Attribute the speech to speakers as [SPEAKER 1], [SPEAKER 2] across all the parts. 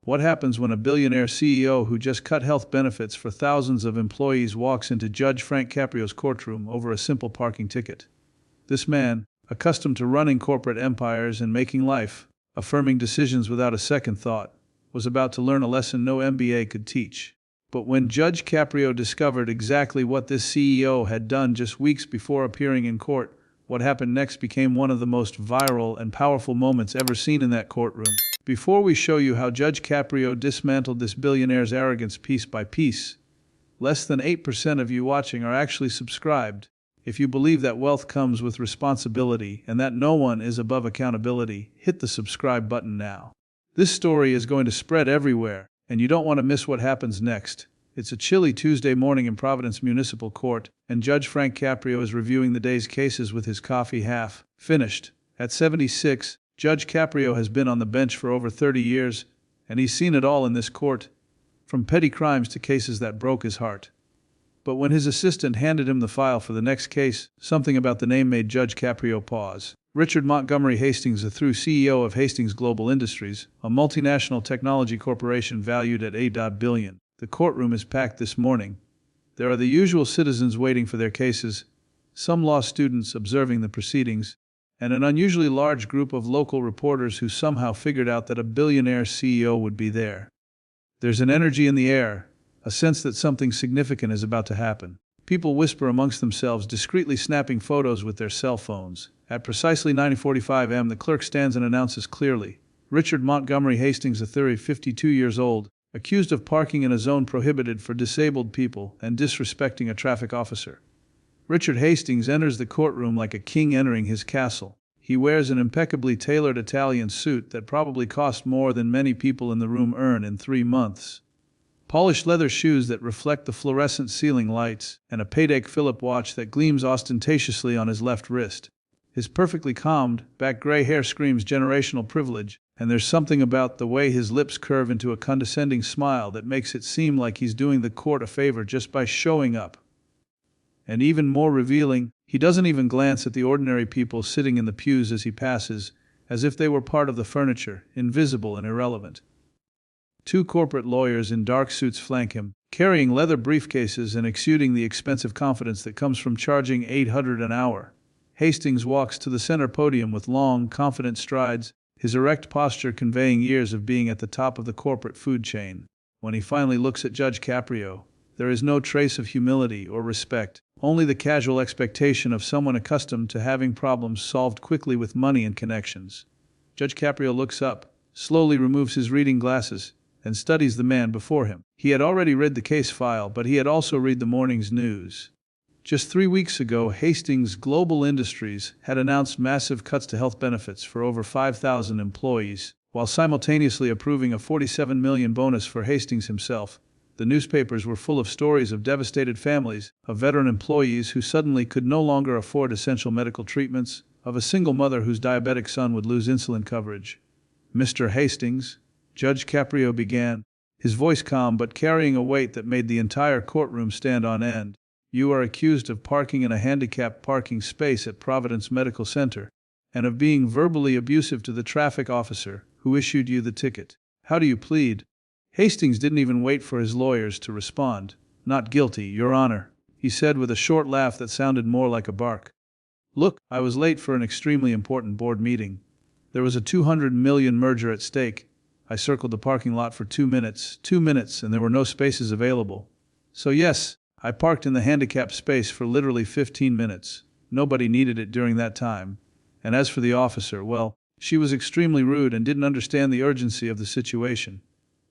[SPEAKER 1] What happens when a billionaire CEO who just cut health benefits for thousands of employees walks into Judge Frank Caprio's courtroom over a simple parking ticket? This man, accustomed to running corporate empires and making life-affirming decisions without a second thought, was about to learn a lesson no MBA could teach. But when Judge Caprio discovered exactly what this CEO had done just weeks before appearing in court, what happened next became one of the most viral and powerful moments ever seen in that courtroom. Before we show you how Judge Caprio dismantled this billionaire's arrogance piece by piece, less than 8% of you watching are actually subscribed. If you believe that wealth comes with responsibility and that no one is above accountability, hit the subscribe button now. This story is going to spread everywhere, and you don't want to miss what happens next. It's a chilly Tuesday morning in Providence Municipal Court, and Judge Frank Caprio is reviewing the day's cases with his coffee half finished. At 76, Judge Caprio has been on the bench for over 30 years, and he's seen it all in this court, from petty crimes to cases that broke his heart. But when his assistant handed him the file for the next case, something about the name made Judge Caprio pause. Richard Montgomery Hastings, the through CEO of Hastings Global Industries, a multinational technology corporation valued at $8 billion. The courtroom is packed this morning. There are the usual citizens waiting for their cases, some law students observing the proceedings, and an unusually large group of local reporters who somehow figured out that a billionaire CEO would be there. There's an energy in the air, a sense that something significant is about to happen. People whisper amongst themselves, discreetly snapping photos with their cell phones. At precisely 9:45 am, the clerk stands and announces clearly, Richard Montgomery Hastings III, 52 years old, accused of parking in a zone prohibited for disabled people and disrespecting a traffic officer. Richard Hastings enters the courtroom like a king entering his castle. He wears an impeccably tailored Italian suit that probably cost more than many people in the room earn in 3 months. Polished leather shoes that reflect the fluorescent ceiling lights, and a Patek Philippe watch that gleams ostentatiously on his left wrist. His perfectly combed, back gray hair screams generational privilege, and there's something about the way his lips curve into a condescending smile that makes it seem like he's doing the court a favor just by showing up. And even more revealing, he doesn't even glance at the ordinary people sitting in the pews as he passes, as if they were part of the furniture, invisible and irrelevant. 2 corporate lawyers in dark suits flank him, carrying leather briefcases and exuding the expensive confidence that comes from charging $800 an hour. Hastings walks to the center podium with long, confident strides, his erect posture conveying years of being at the top of the corporate food chain. When he finally looks at Judge Caprio, there is no trace of humility or respect, only the casual expectation of someone accustomed to having problems solved quickly with money and connections. Judge Caprio looks up, slowly removes his reading glasses, and studies the man before him. He had already read the case file, but he had also read the morning's news. Just 3 weeks ago, Hastings Global Industries had announced massive cuts to health benefits for over 5,000 employees, while simultaneously approving a $47 million bonus for Hastings himself. The newspapers were full of stories of devastated families, of veteran employees who suddenly could no longer afford essential medical treatments, of a single mother whose diabetic son would lose insulin coverage. Mr. Hastings, Judge Caprio began, his voice calm but carrying a weight that made the entire courtroom stand on end. You are accused of parking in a handicapped parking space at Providence Medical Center, and of being verbally abusive to the traffic officer who issued you the ticket. How do you plead? Hastings didn't even wait for his lawyers to respond. Not guilty, Your Honor, he said with a short laugh that sounded more like a bark. Look, I was late for an extremely important board meeting. There was a $200 million merger at stake. I circled the parking lot for 2 minutes, and there were no spaces available. So yes, I parked in the handicapped space for literally 15 minutes. Nobody needed it during that time. And as for the officer, well, she was extremely rude and didn't understand the urgency of the situation.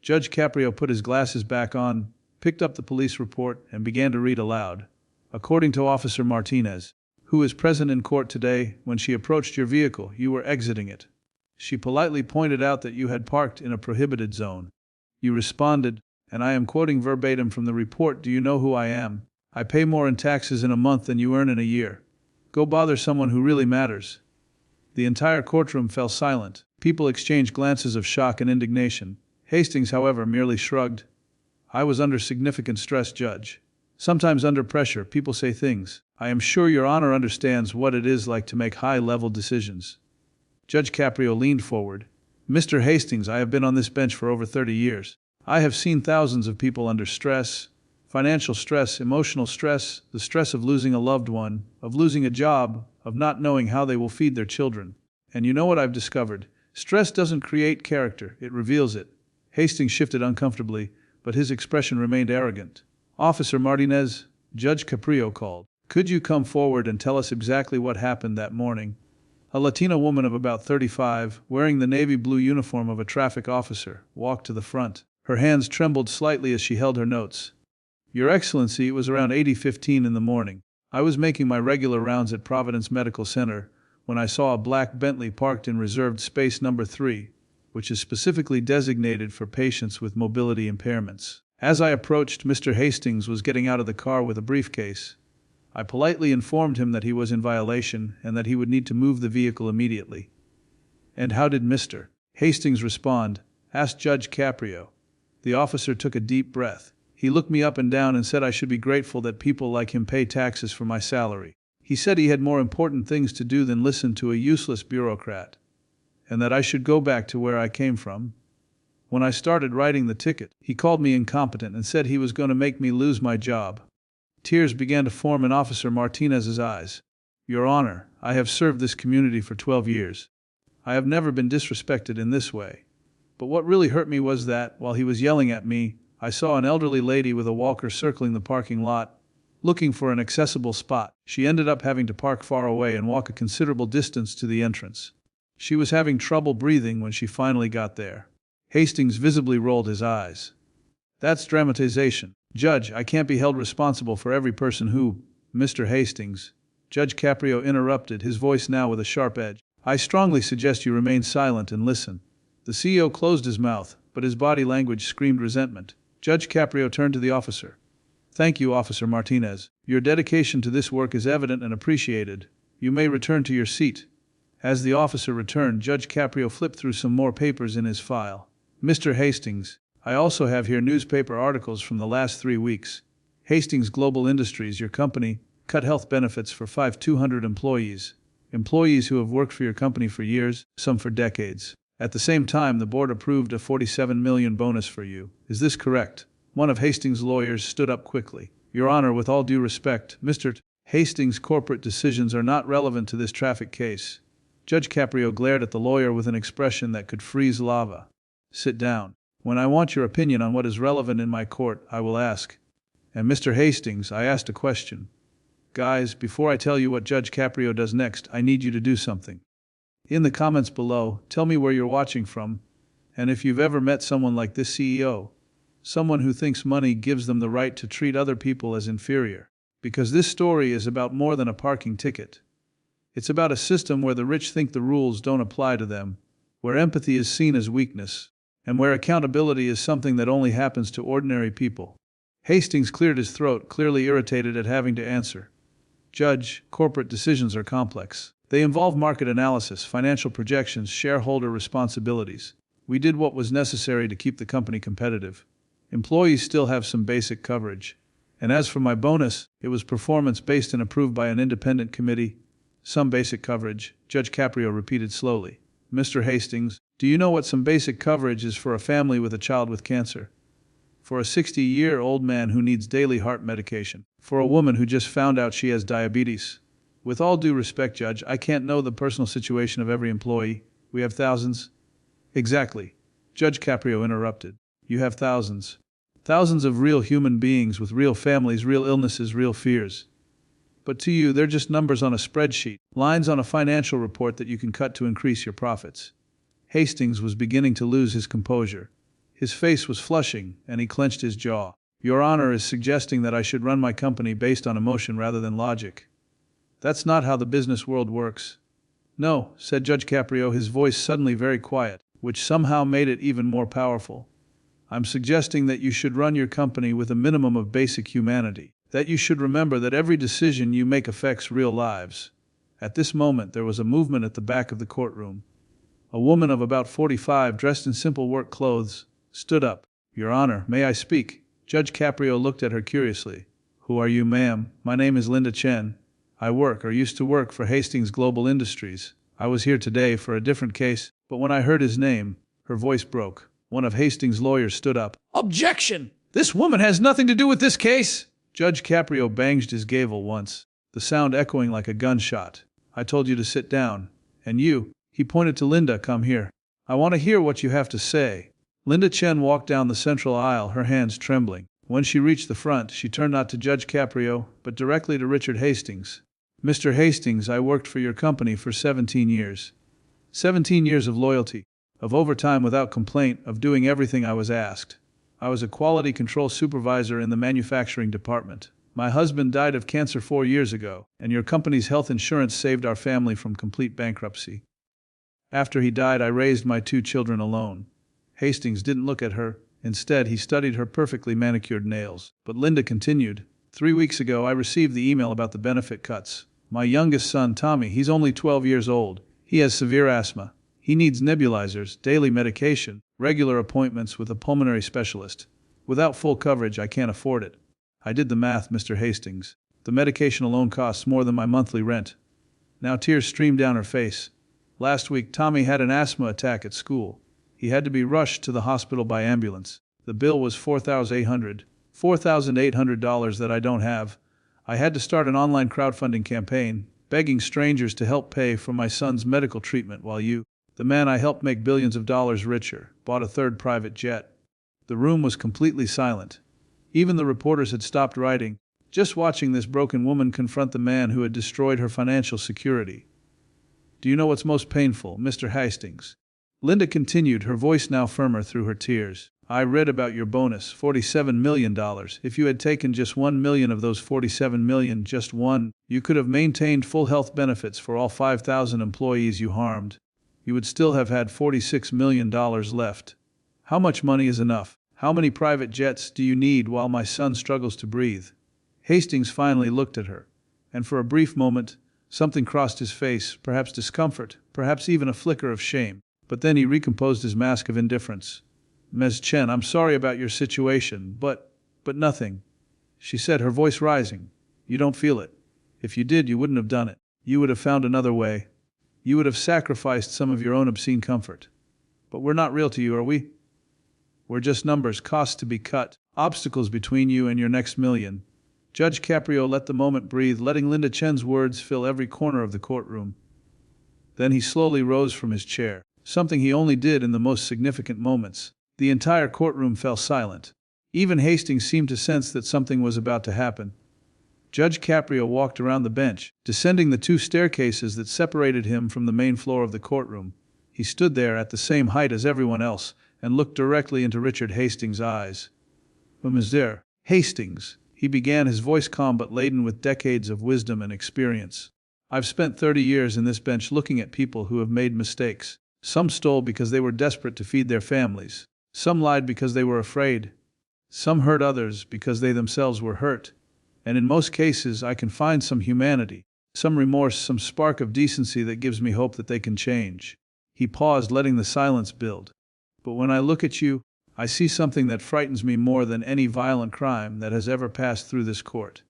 [SPEAKER 1] Judge Caprio put his glasses back on, picked up the police report, and began to read aloud. According to Officer Martinez, who is present in court today, when she approached your vehicle, you were exiting it. She politely pointed out that you had parked in a prohibited zone. You responded, and I am quoting verbatim from the report, do you know who I am? I pay more in taxes in a month than you earn in a year. Go bother someone who really matters. The entire courtroom fell silent. People exchanged glances of shock and indignation. Hastings, however, merely shrugged. I was under significant stress, Judge. Sometimes under pressure, people say things. I am sure Your Honor understands what it is like to make high-level decisions. Judge Caprio leaned forward, Mr. Hastings, I have been on this bench for over 30 years. I have seen thousands of people under stress, financial stress, emotional stress, the stress of losing a loved one, of losing a job, of not knowing how they will feed their children. And you know what I've discovered? Stress doesn't create character, it reveals it. Hastings shifted uncomfortably, but his expression remained arrogant. Officer Martinez, Judge Caprio called. Could you come forward and tell us exactly what happened that morning? A Latina woman of about 35, wearing the navy blue uniform of a traffic officer, walked to the front. Her hands trembled slightly as she held her notes. Your Excellency, it was around 8:15 in the morning. I was making my regular rounds at Providence Medical Center when I saw a black Bentley parked in reserved space number 3, which is specifically designated for patients with mobility impairments. As I approached, Mr. Hastings was getting out of the car with a briefcase. I politely informed him that he was in violation and that he would need to move the vehicle immediately. And how did Mr. Hastings respond? Asked Judge Caprio. The officer took a deep breath. He looked me up and down and said I should be grateful that people like him pay taxes for my salary. He said he had more important things to do than listen to a useless bureaucrat, and that I should go back to where I came from. When I started writing the ticket, he called me incompetent and said he was going to make me lose my job. Tears began to form in Officer Martinez's eyes. Your Honor, I have served this community for 12 years. I have never been disrespected in this way. But what really hurt me was that, while he was yelling at me, I saw an elderly lady with a walker circling the parking lot, looking for an accessible spot. She ended up having to park far away and walk a considerable distance to the entrance. She was having trouble breathing when she finally got there. Hastings visibly rolled his eyes. That's dramatization. Judge, I can't be held responsible for every person who... Mr. Hastings, Judge Caprio interrupted, his voice now with a sharp edge. I strongly suggest you remain silent and listen. The CEO closed his mouth, but his body language screamed resentment. Judge Caprio turned to the officer. Thank you, Officer Martinez. Your dedication to this work is evident and appreciated. You may return to your seat. As the officer returned, Judge Caprio flipped through some more papers in his file. Mr. Hastings, I also have here newspaper articles from the last 3 weeks. Hastings Global Industries, your company, cut health benefits for 200 employees. Employees who have worked for your company for years, some for decades. At the same time, the board approved a $47 million bonus for you. Is this correct? One of Hastings' lawyers stood up quickly. Your Honor, with all due respect, Mr. Hastings' corporate decisions are not relevant to this traffic case. Judge Caprio glared at the lawyer with an expression that could freeze lava. Sit down. When I want your opinion on what is relevant in my court, I will ask. And Mr. Hastings, I asked a question. Guys, before I tell you what Judge Caprio does next, I need you to do something. In the comments below, tell me where you're watching from, and if you've ever met someone like this CEO. Someone who thinks money gives them the right to treat other people as inferior. Because this story is about more than a parking ticket. It's about a system where the rich think the rules don't apply to them, where empathy is seen as weakness, and where accountability is something that only happens to ordinary people. Hastings cleared his throat, clearly irritated at having to answer. Judge, corporate decisions are complex. They involve market analysis, financial projections, shareholder responsibilities. We did what was necessary to keep the company competitive. Employees still have some basic coverage. And as for my bonus, it was performance-based and approved by an independent committee. Some basic coverage, Judge Caprio repeated slowly. Mr. Hastings, do you know what some basic coverage is for a family with a child with cancer? For a 60-year-old man who needs daily heart medication? For a woman who just found out she has diabetes? With all due respect, Judge, I can't know the personal situation of every employee. We have thousands. Exactly. Judge Caprio interrupted. You have thousands. Thousands of real human beings with real families, real illnesses, real fears. But to you, they're just numbers on a spreadsheet, lines on a financial report that you can cut to increase your profits. Hastings was beginning to lose his composure. His face was flushing, and he clenched his jaw. Your Honor is suggesting that I should run my company based on emotion rather than logic. That's not how the business world works. No, said Judge Caprio, his voice suddenly very quiet, which somehow made it even more powerful. I'm suggesting that you should run your company with a minimum of basic humanity. That you should remember that every decision you make affects real lives. At this moment, there was a movement at the back of the courtroom. A woman of about 45, dressed in simple work clothes, stood up. Your Honor, may I speak? Judge Caprio looked at her curiously. Who are you, ma'am? My name is Linda Chen. I work or used to work for Hastings Global Industries. I was here today for a different case. But when I heard his name, her voice broke. One of Hastings' lawyers stood up. "Objection! This woman has nothing to do with this case!" Judge Caprio banged his gavel once, the sound echoing like a gunshot. "I told you to sit down. And you," he pointed to Linda, "come here. I want to hear what you have to say." Linda Chen walked down the central aisle, her hands trembling. When she reached the front, she turned not to Judge Caprio, but directly to Richard Hastings. "Mr. Hastings, I worked for your company for 17 years. 17 years of loyalty, of overtime without complaint, of doing everything I was asked. I was a quality control supervisor in the manufacturing department. My husband died of cancer 4 years ago, and your company's health insurance saved our family from complete bankruptcy. After he died, I raised my 2 children alone." Hastings didn't look at her. Instead, he studied her perfectly manicured nails. But Linda continued, "3 weeks ago, I received the email about the benefit cuts. My youngest son, Tommy, he's only 12 years old. He has severe asthma. He needs nebulizers, daily medication, regular appointments with a pulmonary specialist. Without full coverage, I can't afford it. I did the math, Mr. Hastings. The medication alone costs more than my monthly rent." Now tears streamed down her face. "Last week, Tommy had an asthma attack at school. He had to be rushed to the hospital by ambulance. The bill was $4,800 that I don't have. I had to start an online crowdfunding campaign, begging strangers to help pay for my son's medical treatment while you, the man I helped make billions of dollars richer, bought a 3rd private jet." The room was completely silent. Even the reporters had stopped writing, just watching this broken woman confront the man who had destroyed her financial security. "Do you know what's most painful, Mr. Hastings?" Linda continued, her voice now firmer through her tears. "I read about your bonus, $47 million. If you had taken just 1 million of those 47 million, just one, you could have maintained full health benefits for all 5,000 employees you harmed. You would still have had $46 million left. How much money is enough? How many private jets do you need while my son struggles to breathe?" Hastings finally looked at her, and for a brief moment, something crossed his face, perhaps discomfort, perhaps even a flicker of shame. But then he recomposed his mask of indifference. "Ms. Chen, I'm sorry about your situation, but nothing," she said, her voice rising. "You don't feel it. If you did, you wouldn't have done it. You would have found another way. You would have sacrificed some of your own obscene comfort. But we're not real to you, are we? We're just numbers, costs to be cut, obstacles between you and your next million." Judge Caprio let the moment breathe, letting Linda Chen's words fill every corner of the courtroom. Then he slowly rose from his chair, something he only did in the most significant moments. The entire courtroom fell silent. Even Hastings seemed to sense that something was about to happen. Judge Caprio walked around the bench, descending the 2 staircases that separated him from the main floor of the courtroom. He stood there at the same height as everyone else, and looked directly into Richard Hastings' eyes. "Mr. Hastings," he began, his voice calm but laden with decades of wisdom and experience. "I've spent 30 years in this bench looking at people who have made mistakes. Some stole because they were desperate to feed their families. Some lied because they were afraid. Some hurt others because they themselves were hurt. And in most cases, I can find some humanity, some remorse, some spark of decency that gives me hope that they can change." He paused, letting the silence build. "But when I look at you, I see something that frightens me more than any violent crime that has ever passed through this court.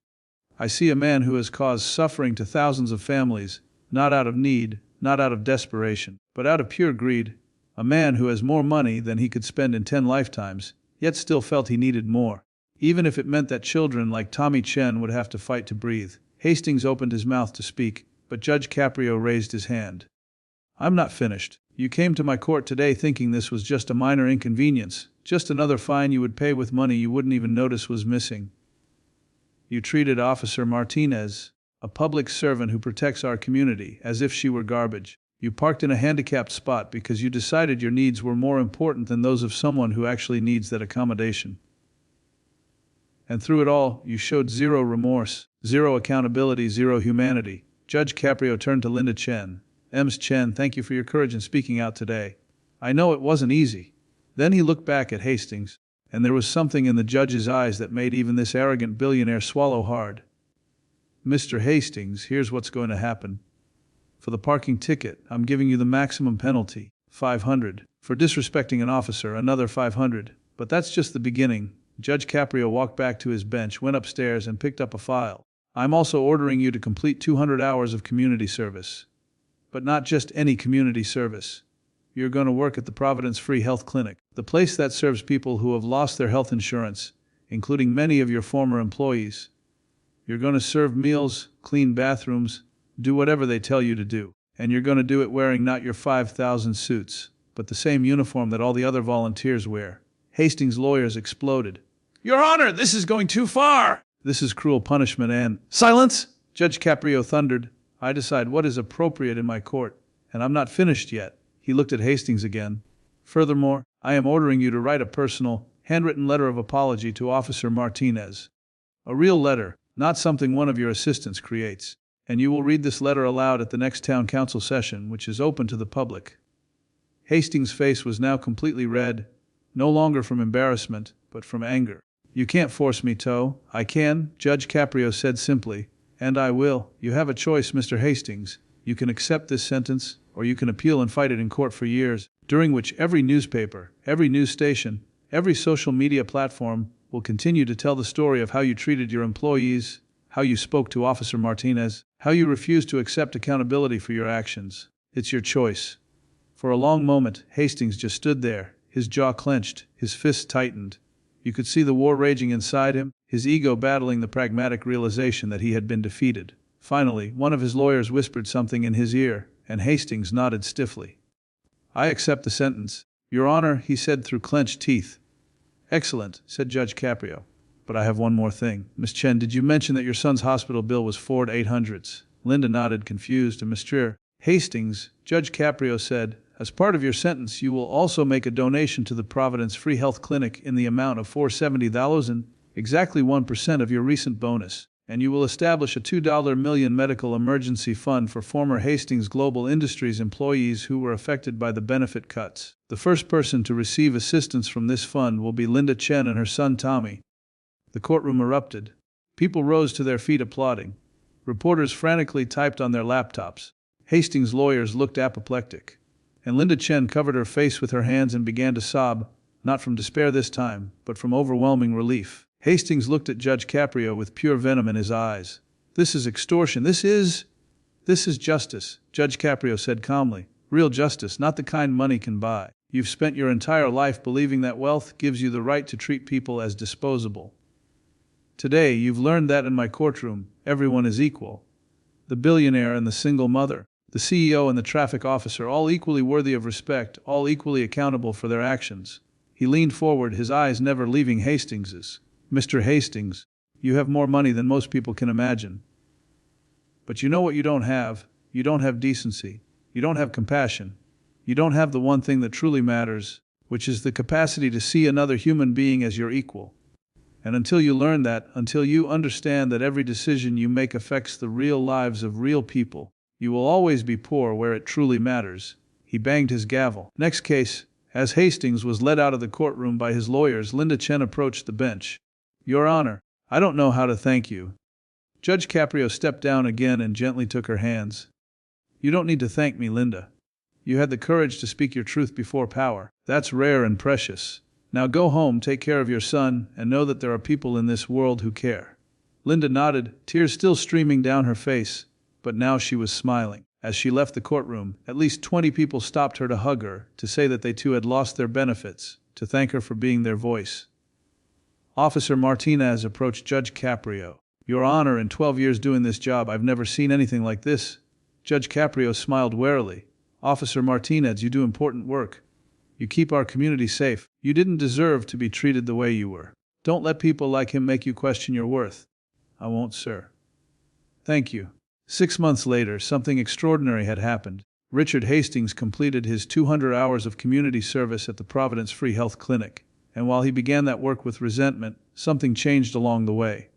[SPEAKER 1] I see a man who has caused suffering to thousands of families, not out of need, not out of desperation, but out of pure greed. A man who has more money than he could spend in 10 lifetimes, yet still felt he needed more, even if it meant that children like Tommy Chen would have to fight to breathe." Hastings opened his mouth to speak, but Judge Caprio raised his hand. "I'm not finished. You came to my court today thinking this was just a minor inconvenience, just another fine you would pay with money you wouldn't even notice was missing. You treated Officer Martinez, a public servant who protects our community, as if she were garbage. You parked in a handicapped spot because you decided your needs were more important than those of someone who actually needs that accommodation. And through it all, you showed zero remorse, zero accountability, zero humanity." Judge Caprio turned to Linda Chen. "Ms. Chen, thank you for your courage in speaking out today. I know it wasn't easy." Then he looked back at Hastings, and there was something in the judge's eyes that made even this arrogant billionaire swallow hard. "Mr. Hastings, here's what's going to happen. For the parking ticket, I'm giving you the maximum penalty, $500. For disrespecting an officer, another $500. But that's just the beginning." Judge Caprio walked back to his bench, went upstairs, and picked up a file. "I'm also ordering you to complete 200 hours of community service. But not just any community service. you're going to work at the Providence Free Health Clinic, the place that serves people who have lost their health insurance, including many of your former employees. You're going to serve meals, clean bathrooms, do whatever they tell you to do. And you're going to do it wearing not your 5,000 suits, but the same uniform that all the other volunteers wear. Hastings' lawyers exploded. Your Honor, this is going too far! This is cruel punishment and— Silence! Judge Caprio thundered. I decide what is appropriate in my court, and I'm not finished yet. He looked at Hastings again. Furthermore, I am ordering you to write a personal, handwritten letter of apology to Officer Martinez. A real letter, not something one of your assistants creates. And you will read this letter aloud at the next town council session, which is open to the public. Hastings' face was now completely red, no longer from embarrassment, but from anger. You can't force me, Toe. I can, Judge Caprio said simply, and I will. You have a choice, Mr. Hastings. You can accept this sentence, or you can appeal and fight it in court for years, during which every newspaper, every news station, every social media platform will continue to tell the story of how you treated your employees, how you spoke to Officer Martinez, how you refused to accept accountability for your actions. It's your choice. For a long moment, Hastings just stood there, his jaw clenched, his fists tightened. You could see the war raging inside him, his ego battling the pragmatic realization that he had been defeated. Finally, one of his lawyers whispered something in his ear, and Hastings nodded stiffly. I accept the sentence. Your Honor, he said through clenched teeth. Excellent, said Judge Caprio. But I have one more thing. Miss Chen, did you mention that your son's hospital bill was $4,800? Linda nodded, confused, and Mr. Hastings, Judge Caprio said, as part of your sentence, you will also make a donation to the Providence Free Health Clinic in the amount of $470,000, exactly 1% of your recent bonus, and you will establish a $2 million medical emergency fund for former Hastings Global Industries employees who were affected by the benefit cuts. The first person to receive assistance from this fund will be Linda Chen and her son Tommy. The courtroom erupted. People rose to their feet applauding. Reporters frantically typed on their laptops. Hastings' lawyers looked apoplectic. And Linda Chen covered her face with her hands and began to sob, not from despair this time, but from overwhelming relief. Hastings looked at Judge Caprio with pure venom in his eyes. This is extortion. This is justice, Judge Caprio said calmly. Real justice, not the kind money can buy. You've spent your entire life believing that wealth gives you the right to treat people as disposable. Today, you've learned that in my courtroom, everyone is equal. The billionaire and the single mother, the CEO and the traffic officer, all equally worthy of respect, all equally accountable for their actions. He leaned forward, his eyes never leaving Hastings's. Mr. Hastings, you have more money than most people can imagine. But you know what you don't have? You don't have decency. You don't have compassion. You don't have the one thing that truly matters, which is the capacity to see another human being as your equal. And until you learn that, until you understand that every decision you make affects the real lives of real people, you will always be poor where it truly matters. He banged his gavel. Next case. As Hastings was led out of the courtroom by his lawyers, Linda Chen approached the bench. Your Honor, I don't know how to thank you. Judge Caprio stepped down again and gently took her hands. You don't need to thank me, Linda. You had the courage to speak your truth before power. That's rare and precious. Now go home, take care of your son, and know that there are people in this world who care. Linda nodded, tears still streaming down her face, but now she was smiling. As she left the courtroom, at least 20 people stopped her to hug her, to say that they too had lost their benefits, to thank her for being their voice. Officer Martinez approached Judge Caprio. Your Honor, in 12 years doing this job, I've never seen anything like this. Judge Caprio smiled warily. Officer Martinez, you do important work. You keep our community safe. You didn't deserve to be treated the way you were. Don't let people like him make you question your worth. I won't, sir. Thank you. 6 months later, something extraordinary had happened. Richard Hastings completed his 200 hours of community service at the Providence Free Health Clinic, and while he began that work with resentment, something changed along the way.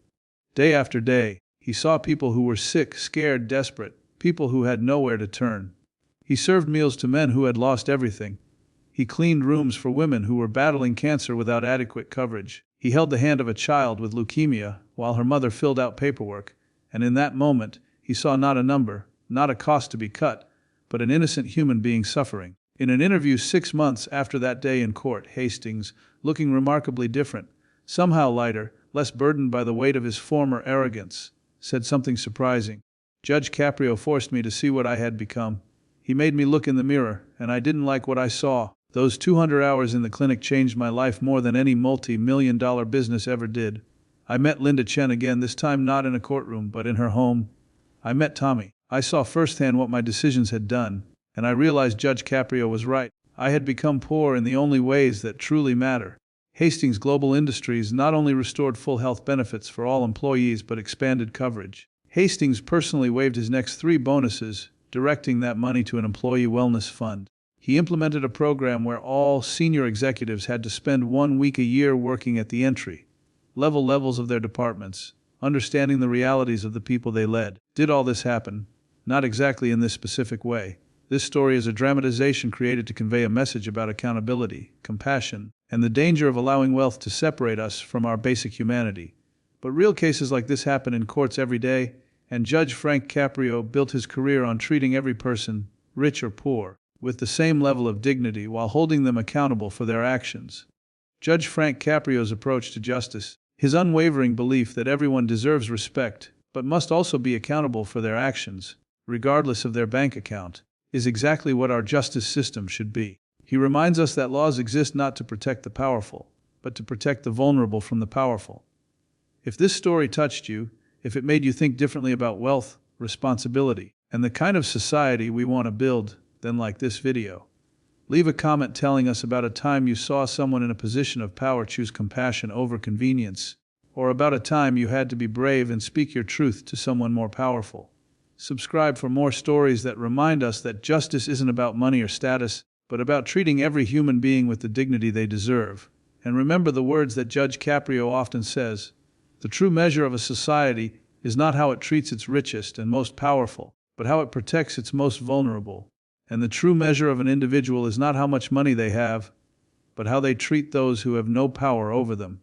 [SPEAKER 1] Day after day, he saw people who were sick, scared, desperate, people who had nowhere to turn. He served meals to men who had lost everything. He cleaned rooms for women who were battling cancer without adequate coverage. He held the hand of a child with leukemia while her mother filled out paperwork, and in that moment, he saw not a number, not a cost to be cut, but an innocent human being suffering. In an interview 6 months after that day in court, Hastings, looking remarkably different, somehow lighter, less burdened by the weight of his former arrogance, said something surprising. Judge Caprio forced me to see what I had become. He made me look in the mirror, and I didn't like what I saw. Those 200 hours in the clinic changed my life more than any multi-million-dollar business ever did. I met Linda Chen again, this time not in a courtroom, but in her home. I met Tommy. I saw firsthand what my decisions had done, and I realized Judge Caprio was right. I had become poor in the only ways that truly matter. Hastings Global Industries not only restored full health benefits for all employees but expanded coverage. Hastings personally waived his next 3 bonuses, directing that money to an employee wellness fund. He implemented a program where all senior executives had to spend 1 week a year working at the entry-level levels of their departments, understanding the realities of the people they led. Did all this happen? Not exactly in this specific way. This story is a dramatization created to convey a message about accountability, compassion, and the danger of allowing wealth to separate us from our basic humanity. But real cases like this happen in courts every day, and Judge Frank Caprio built his career on treating every person, rich or poor, with the same level of dignity while holding them accountable for their actions. Judge Frank Caprio's approach to justice, his unwavering belief that everyone deserves respect but must also be accountable for their actions, regardless of their bank account, is exactly what our justice system should be. He reminds us that laws exist not to protect the powerful, but to protect the vulnerable from the powerful. If this story touched you, if it made you think differently about wealth, responsibility, and the kind of society we want to build, then like this video. Leave a comment telling us about a time you saw someone in a position of power choose compassion over convenience, or about a time you had to be brave and speak your truth to someone more powerful. Subscribe for more stories that remind us that justice isn't about money or status, but about treating every human being with the dignity they deserve. And remember the words that Judge Caprio often says: the true measure of a society is not how it treats its richest and most powerful, but how it protects its most vulnerable. And the true measure of an individual is not how much money they have, but how they treat those who have no power over them.